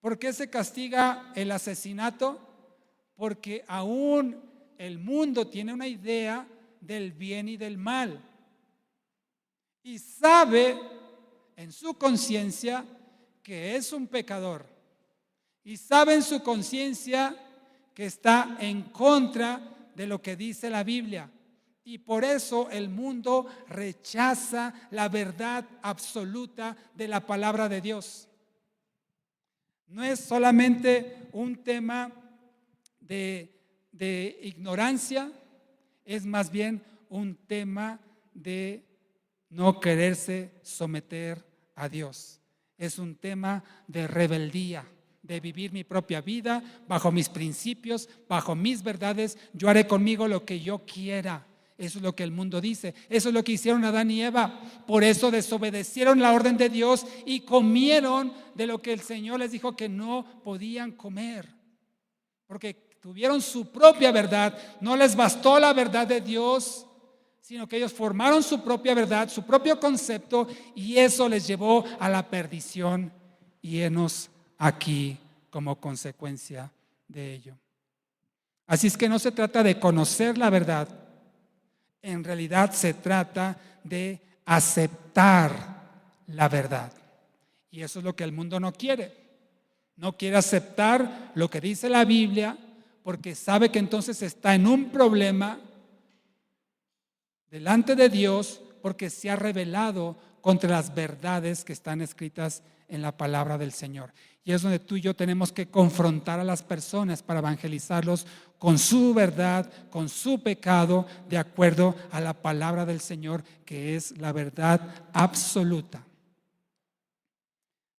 ¿Por qué se castiga el asesinato? Porque aún el mundo tiene una idea del bien y del mal. Y sabe en su conciencia que es un pecador. Y sabe en su conciencia que está en contra de lo que dice la Biblia. Y por eso el mundo rechaza la verdad absoluta de la palabra de Dios. No es solamente un tema de ignorancia, es más bien un tema de no quererse someter a Dios. Es un tema de rebeldía, de vivir mi propia vida bajo mis principios, bajo mis verdades. Yo haré conmigo lo que yo quiera. Eso es lo que el mundo dice. Eso es lo que hicieron Adán y Eva. Por eso desobedecieron la orden de Dios y comieron de lo que el Señor les dijo que no podían comer. Porque tuvieron su propia verdad. No les bastó la verdad de Dios, sino que ellos formaron su propia verdad, su propio concepto, y eso les llevó a la perdición, y henos aquí como consecuencia de ello. Así es que no se trata de conocer la verdad, en realidad se trata de aceptar la verdad. Y eso es lo que el mundo no quiere. No quiere aceptar lo que dice la Biblia porque sabe que entonces está en un problema delante de Dios porque se ha rebelado contra las verdades que están escritas en la palabra del Señor. Y es donde tú y yo tenemos que confrontar a las personas para evangelizarlos con su verdad, con su pecado, de acuerdo a la palabra del Señor, que es la verdad absoluta.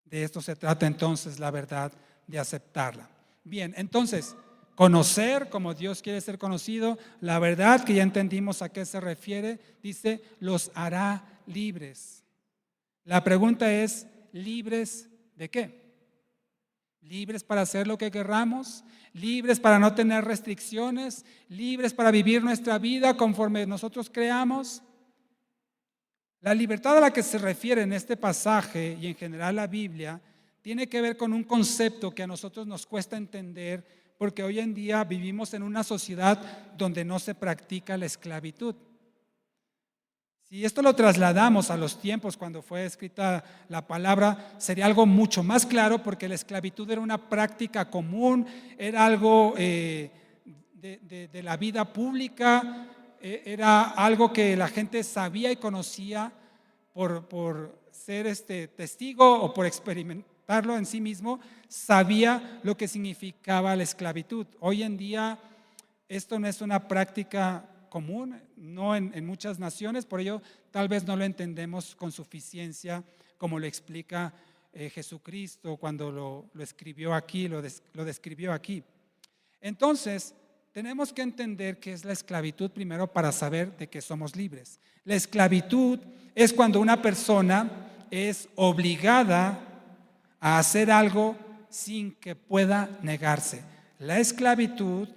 De esto se trata entonces la verdad, de aceptarla. Bien, entonces, conocer como Dios quiere ser conocido, la verdad que ya entendimos a qué se refiere, dice, los hará libres. La pregunta es, ¿libres de qué? ¿Libres para hacer lo que querramos? ¿Libres para no tener restricciones? ¿Libres para vivir nuestra vida conforme nosotros creamos? La libertad a la que se refiere en este pasaje y en general la Biblia tiene que ver con un concepto que a nosotros nos cuesta entender porque hoy en día vivimos en una sociedad donde no se practica la esclavitud. Si esto lo trasladamos a los tiempos cuando fue escrita la palabra, sería algo mucho más claro porque la esclavitud era una práctica común, era algo de la vida pública, era algo que la gente sabía y conocía por ser testigo o por experimentarlo en sí mismo, sabía lo que significaba la esclavitud. Hoy en día esto no es una práctica común, no en muchas naciones, por ello tal vez no lo entendemos con suficiencia como lo explica Jesucristo cuando lo escribió aquí, lo describió aquí. Entonces, tenemos que entender qué es la esclavitud primero para saber de qué somos libres. La esclavitud es cuando una persona es obligada a hacer algo sin que pueda negarse. La esclavitud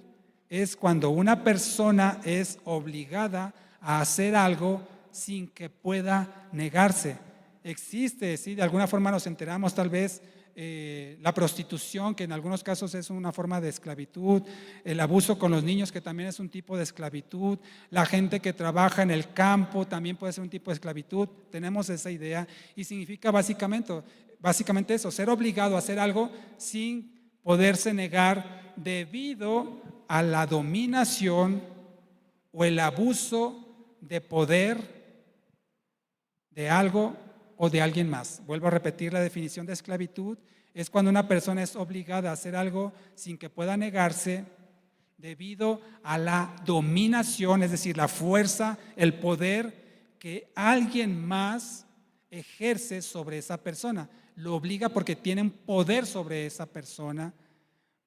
es cuando una persona es obligada a hacer algo sin que pueda negarse. Existe, ¿sí? De alguna forma nos enteramos tal vez la prostitución, que en algunos casos es una forma de esclavitud, el abuso con los niños, que también es un tipo de esclavitud, la gente que trabaja en el campo también puede ser un tipo de esclavitud. Tenemos esa idea y significa básicamente eso, ser obligado a hacer algo sin poderse negar debido a la dominación o el abuso de poder de algo o de alguien más. Vuelvo a repetir la definición de esclavitud. Es cuando una persona es obligada a hacer algo sin que pueda negarse debido a la dominación, es decir, la fuerza, el poder que alguien más ejerce sobre esa persona. Lo obliga porque tiene un poder sobre esa persona,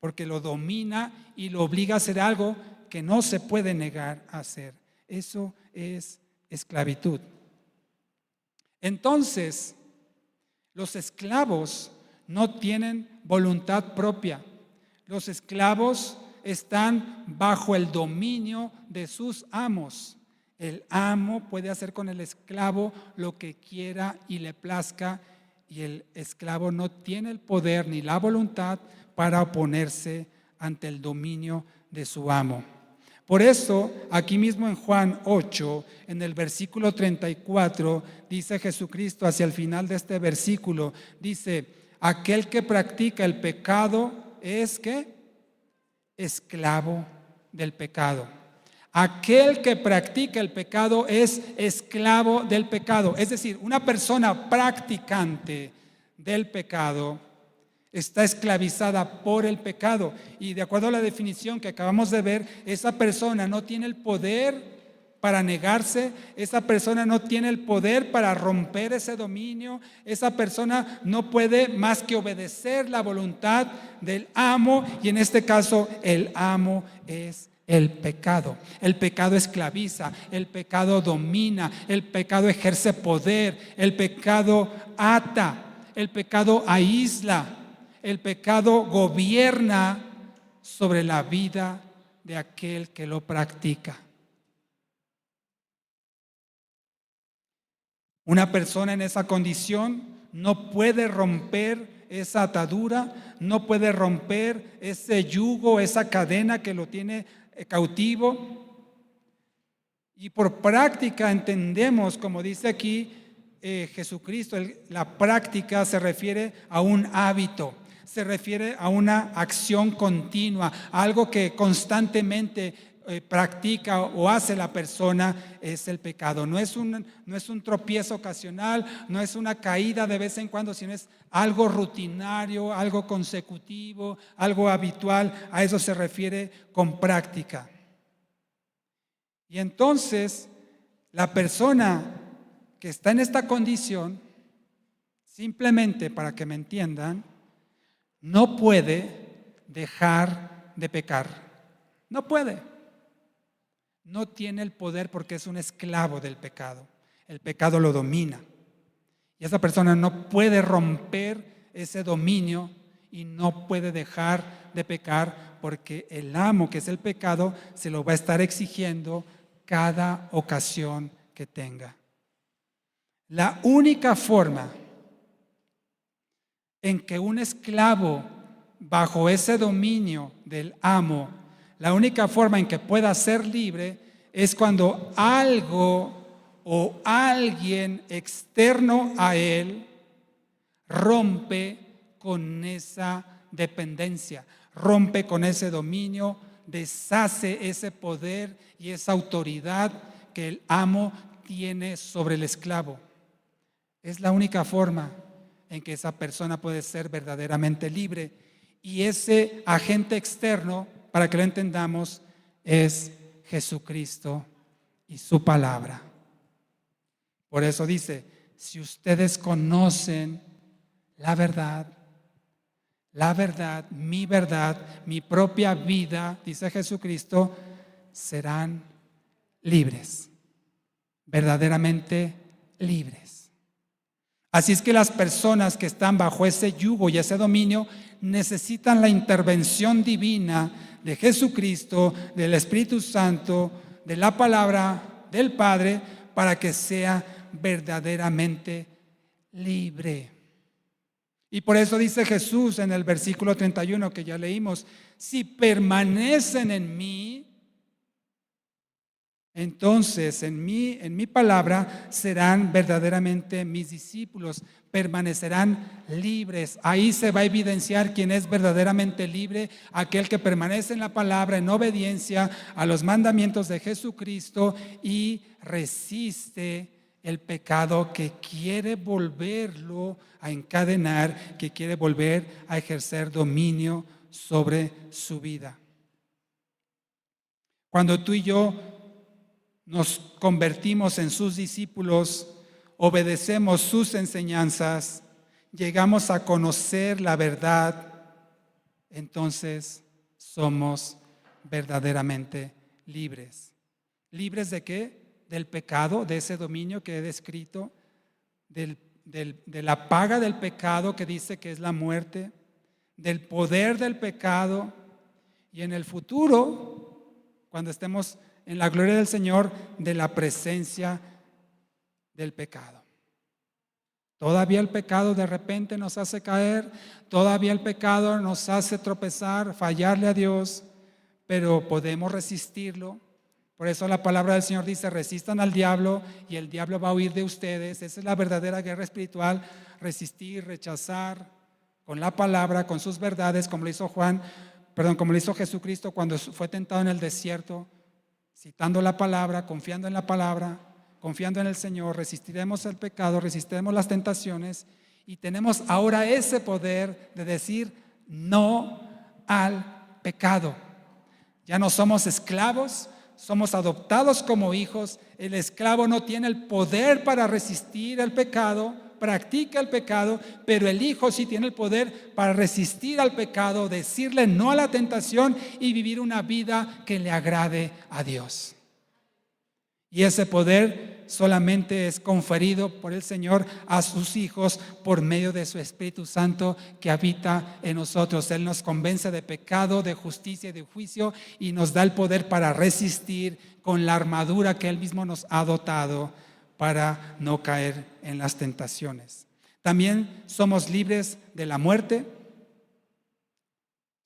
porque lo domina y lo obliga a hacer algo que no se puede negar a hacer. Eso es esclavitud. Entonces, los esclavos no tienen voluntad propia. Los esclavos están bajo el dominio de sus amos. El amo puede hacer con el esclavo lo que quiera y le plazca, y el esclavo no tiene el poder ni la voluntad para oponerse ante el dominio de su amo. Por eso, aquí mismo en Juan 8, en el versículo 34, dice Jesucristo hacia el final de este versículo, dice, aquel que practica el pecado es ¿qué? Esclavo del pecado. Aquel que practica el pecado es esclavo del pecado. Es decir, una persona practicante del pecado está esclavizada por el pecado. Y de acuerdo a la definición que acabamos de ver, esa persona no tiene el poder para negarse, esa persona no tiene el poder para romper ese dominio, esa persona no puede más que obedecer la voluntad del amo, y en este caso el amo es el pecado. El pecado esclaviza, el pecado domina, el pecado ejerce poder, el pecado ata, el pecado aísla, el pecado gobierna sobre la vida de aquel que lo practica. Una persona en esa condición no puede romper esa atadura, no puede romper ese yugo, esa cadena que lo tiene cautivo. Y por práctica entendemos, como dice aquí Jesucristo, la práctica se refiere a un hábito, se refiere a una acción continua, algo que constantemente practica o hace la persona es el pecado. No es un tropiezo ocasional, no es una caída de vez en cuando, sino es algo rutinario, algo consecutivo, algo habitual. A eso se refiere con práctica. Y entonces, la persona que está en esta condición, simplemente para que me entiendan, no puede dejar de pecar. No puede. No tiene el poder porque es un esclavo del pecado. El pecado lo domina. Y esa persona no puede romper ese dominio y no puede dejar de pecar porque el amo, que es el pecado, se lo va a estar exigiendo cada ocasión que tenga. La única forma en que un esclavo bajo ese dominio del amo, la única forma en que pueda ser libre es cuando algo o alguien externo a él rompe con esa dependencia, rompe con ese dominio, deshace ese poder y esa autoridad que el amo tiene sobre el esclavo. Es la única forma en que esa persona puede ser verdaderamente libre. Y ese agente externo, para que lo entendamos, es Jesucristo y su palabra. Por eso dice, si ustedes conocen la verdad, mi propia vida, dice Jesucristo, serán libres, verdaderamente libres. Así es que las personas que están bajo ese yugo y ese dominio necesitan la intervención divina de Jesucristo, del Espíritu Santo, de la palabra del Padre, para que sea verdaderamente libre. Y por eso dice Jesús en el versículo 31 que ya leímos, si permanecen en mí, entonces en mi palabra serán verdaderamente mis discípulos, permanecerán libres. Ahí se va a evidenciar quién es verdaderamente libre, aquel que permanece en la palabra en obediencia a los mandamientos de Jesucristo y resiste el pecado que quiere volverlo a encadenar, que quiere volver a ejercer dominio sobre su vida. Cuando tú y yo nos convertimos en sus discípulos, obedecemos sus enseñanzas, llegamos a conocer la verdad, entonces somos verdaderamente libres. ¿Libres de qué? Del pecado, de ese dominio que he descrito, de la paga del pecado que dice que es la muerte, del poder del pecado, y en el futuro, cuando estemos en la gloria del Señor, de la presencia del pecado. Todavía el pecado de repente nos hace caer, todavía el pecado nos hace tropezar, fallarle a Dios, pero podemos resistirlo. Por eso la palabra del Señor dice, resistan al diablo y el diablo va a huir de ustedes. Esa es la verdadera guerra espiritual, resistir, rechazar con la palabra, con sus verdades, como lo hizo como lo hizo Jesucristo cuando fue tentado en el desierto, citando la palabra, confiando en la palabra, confiando en el Señor. Resistiremos el pecado, resistiremos las tentaciones y tenemos ahora ese poder de decir no al pecado. Ya no somos esclavos, somos adoptados como hijos. El esclavo no tiene el poder para resistir el pecado, practica el pecado, pero el hijo sí tiene el poder para resistir al pecado, decirle no a la tentación y vivir una vida que le agrade a Dios. Y ese poder solamente es conferido por el Señor a sus hijos por medio de su Espíritu Santo que habita en nosotros. Él nos convence de pecado, de justicia y de juicio y nos da el poder para resistir con la armadura que Él mismo nos ha dotado para no caer en las tentaciones. También somos libres de la muerte,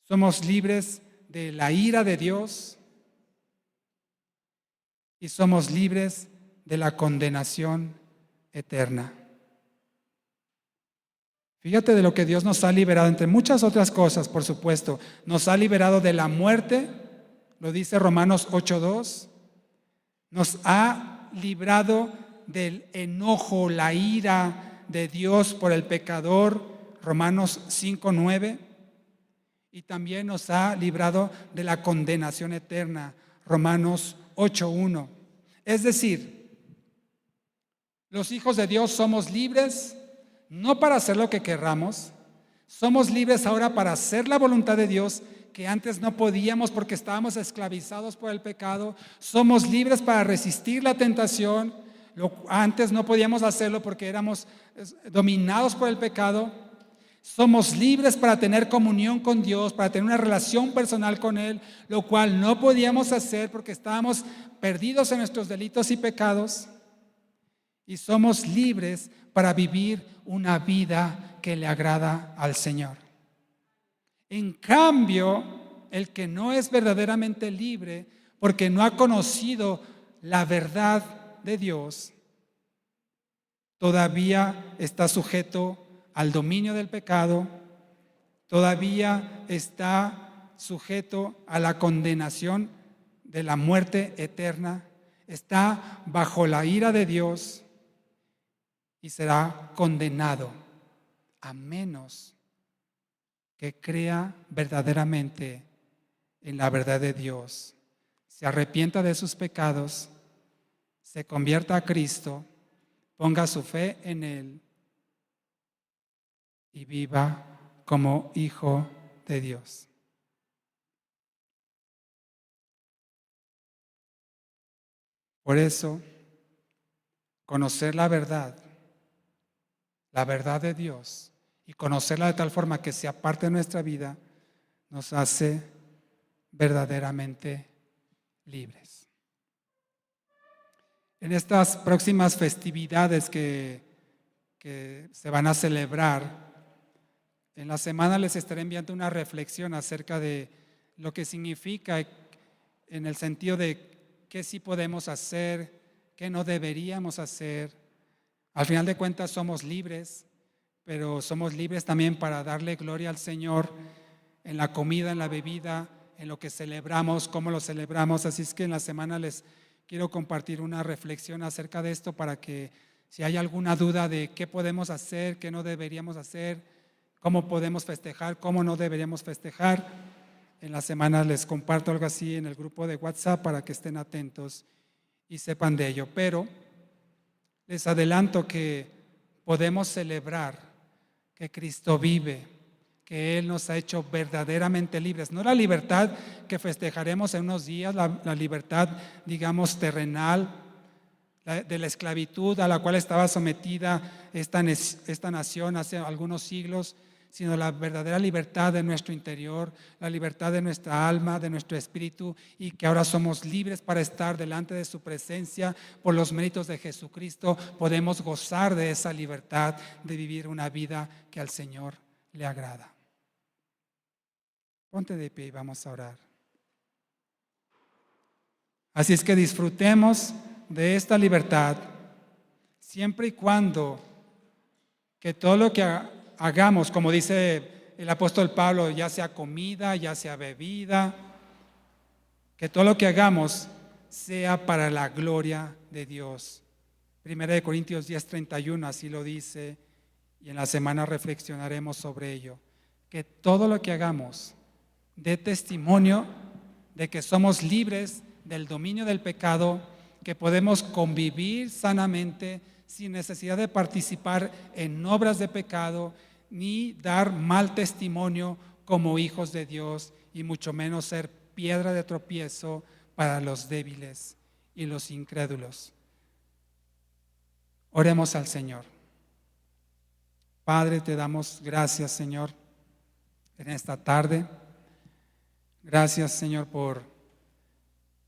somos libres de la ira de Dios y somos libres de la condenación eterna. Fíjate de lo que Dios nos ha liberado, entre muchas otras cosas, por supuesto. Nos ha liberado de la muerte lo dice Romanos 8:2, nos ha librado del enojo, la ira de Dios por el pecador, Romanos 5:9, y también nos ha librado de la condenación eterna, Romanos 8:1. Es decir, los hijos de Dios somos libres, no para hacer lo que querramos, somos libres ahora para hacer la voluntad de Dios, que antes no podíamos porque estábamos esclavizados por el pecado. Somos libres para resistir la tentación. Antes no podíamos hacerlo porque éramos dominados por el pecado. Somos libres para tener comunión con Dios, para tener una relación personal con Él, lo cual no podíamos hacer porque estábamos perdidos en nuestros delitos y pecados. Y somos libres para vivir una vida que le agrada al Señor. En cambio, el que no es verdaderamente libre porque no ha conocido la verdad de Dios, todavía está sujeto al dominio del pecado, todavía está sujeto a la condenación de la muerte eterna, está bajo la ira de Dios y será condenado, a menos que crea verdaderamente en la verdad de Dios, se arrepienta de sus pecados, se convierta a Cristo, ponga su fe en Él y viva como hijo de Dios. Por eso, conocer la verdad de Dios, y conocerla de tal forma que sea parte de nuestra vida, nos hace verdaderamente libres. En estas próximas festividades que se van a celebrar, en la semana les estaré enviando una reflexión acerca de lo que significa, en el sentido de qué sí podemos hacer, qué no deberíamos hacer. Al final de cuentas somos libres, pero somos libres también para darle gloria al Señor en la comida, en la bebida, en lo que celebramos, cómo lo celebramos. Así es que en la semana les quiero compartir una reflexión acerca de esto para que si hay alguna duda de qué podemos hacer, qué no deberíamos hacer, cómo podemos festejar, cómo no deberíamos festejar, en la semana les comparto algo así en el grupo de WhatsApp para que estén atentos y sepan de ello. Pero les adelanto que podemos celebrar que Cristo vive, que Él nos ha hecho verdaderamente libres. No la libertad que festejaremos en unos días, la libertad, digamos, terrenal, de la esclavitud a la cual estaba sometida esta nación hace algunos siglos, sino la verdadera libertad de nuestro interior, la libertad de nuestra alma, de nuestro espíritu, y que ahora somos libres para estar delante de su presencia por los méritos de Jesucristo. Podemos gozar de esa libertad de vivir una vida que al Señor le agrada. Ponte de pie y vamos a orar. Así es que disfrutemos de esta libertad, siempre y cuando que todo lo que hagamos, como dice el apóstol Pablo, ya sea comida, ya sea bebida, que todo lo que hagamos sea para la gloria de Dios. 1 Corintios 10:31 así lo dice, y en la semana reflexionaremos sobre ello. Que todo lo que hagamos dé testimonio de que somos libres del dominio del pecado, que podemos convivir sanamente sin necesidad de participar en obras de pecado, ni dar mal testimonio como hijos de Dios, y mucho menos ser piedra de tropiezo para los débiles y los incrédulos. Oremos al Señor. Padre, te damos gracias, Señor, en esta tarde. Gracias, Señor, por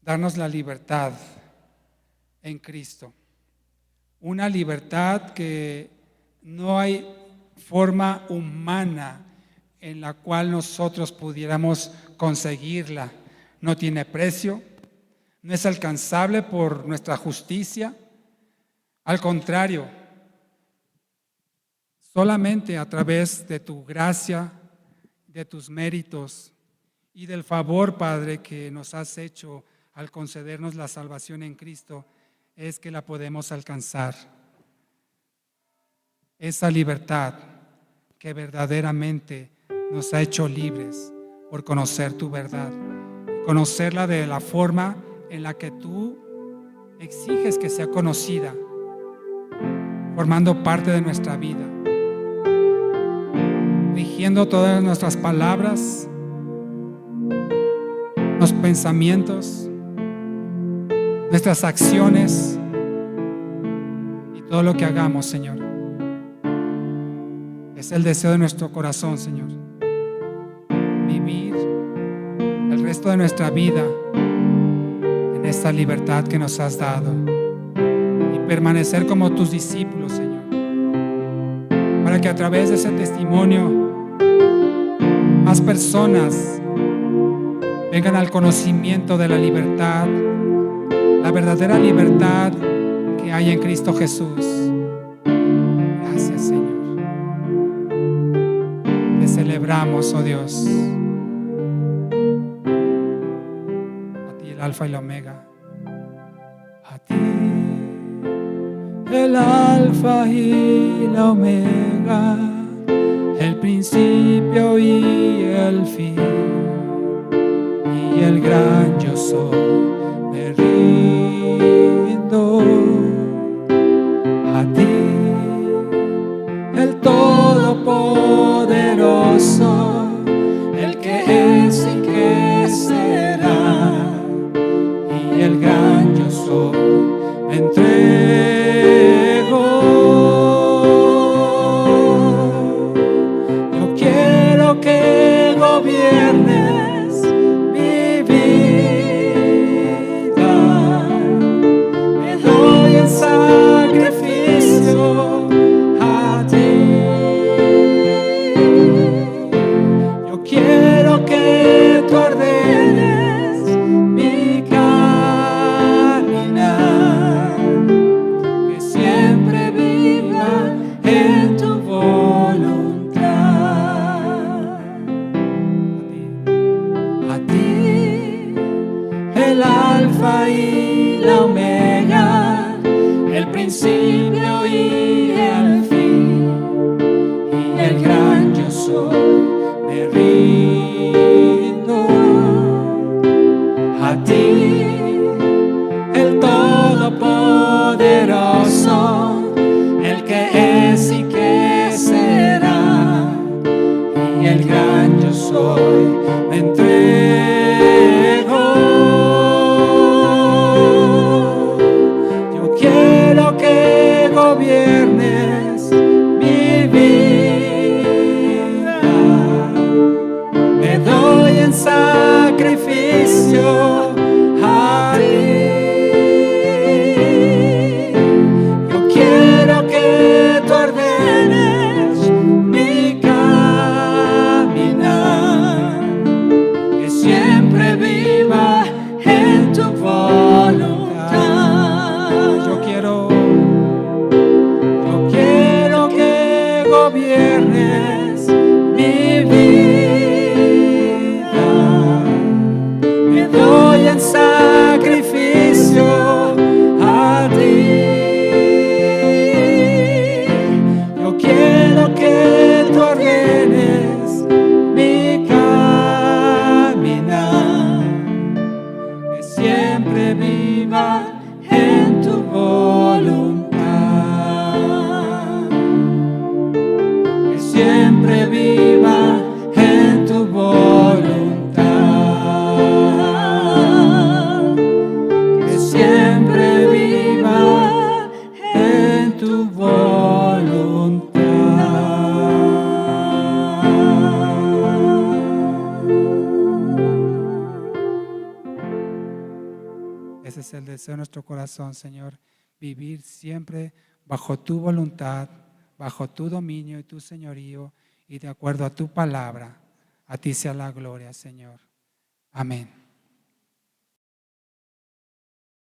darnos la libertad en Cristo. Una libertad que no hay forma humana en la cual nosotros pudiéramos conseguirla. No tiene precio, no es alcanzable por nuestra justicia. Al contrario, solamente a través de tu gracia, de tus méritos y del favor, Padre, que nos has hecho al concedernos la salvación en Cristo, es que la podemos alcanzar. Esa libertad que verdaderamente nos ha hecho libres por conocer tu verdad, conocerla de la forma en la que tú exiges que sea conocida, formando parte de nuestra vida, rigiendo todas nuestras palabras, los pensamientos, nuestras acciones y todo lo que hagamos, Señor. Es el deseo de nuestro corazón, Señor, vivir el resto de nuestra vida en esta libertad que nos has dado y permanecer como tus discípulos, Señor, para que a través de ese testimonio más personas vengan al conocimiento de la libertad, la verdadera libertad que hay en Cristo Jesús. Gracias, Señor. Te celebramos, oh Dios. A ti el Alfa y la Omega. A ti el Alfa y la Omega, el principio y el fin, y el gran yo soy. Me rindo a ti, el Todopoderoso, el que es y que será, y el gran yo soy. Me entrego. Yo quiero que gobiernes mi vida. Me doy en sacrificio a ti. Yo quiero que tú ordenes mi caminar, que siempre viva en tu voluntad. A ti, el Alfa y la Omega, el principio y el fin, y el gran yo soy. Me rindo a ti, el Todopoderoso, el que es y que será, y el gran yo soy. Me entrego. Yo quiero que gobiernes mi vida. Me doy en sacrificio a ti. Yo quiero que tú ordenes mi caminar, que siempre viva en tu voluntad. Yo quiero que gobiernes mi vida. Me doy en sacrificio a ti. Yo quiero que tú ordenes mi caminar, que siempre viva en tu voluntad, que siempre viva en tu voluntad, que siempre viva en tu voluntad. Ese es el deseo de nuestro corazón, Señor, vivir siempre bajo tu voluntad, bajo tu dominio y tu señorío y de acuerdo a tu palabra. A ti sea la gloria, Señor. Amén.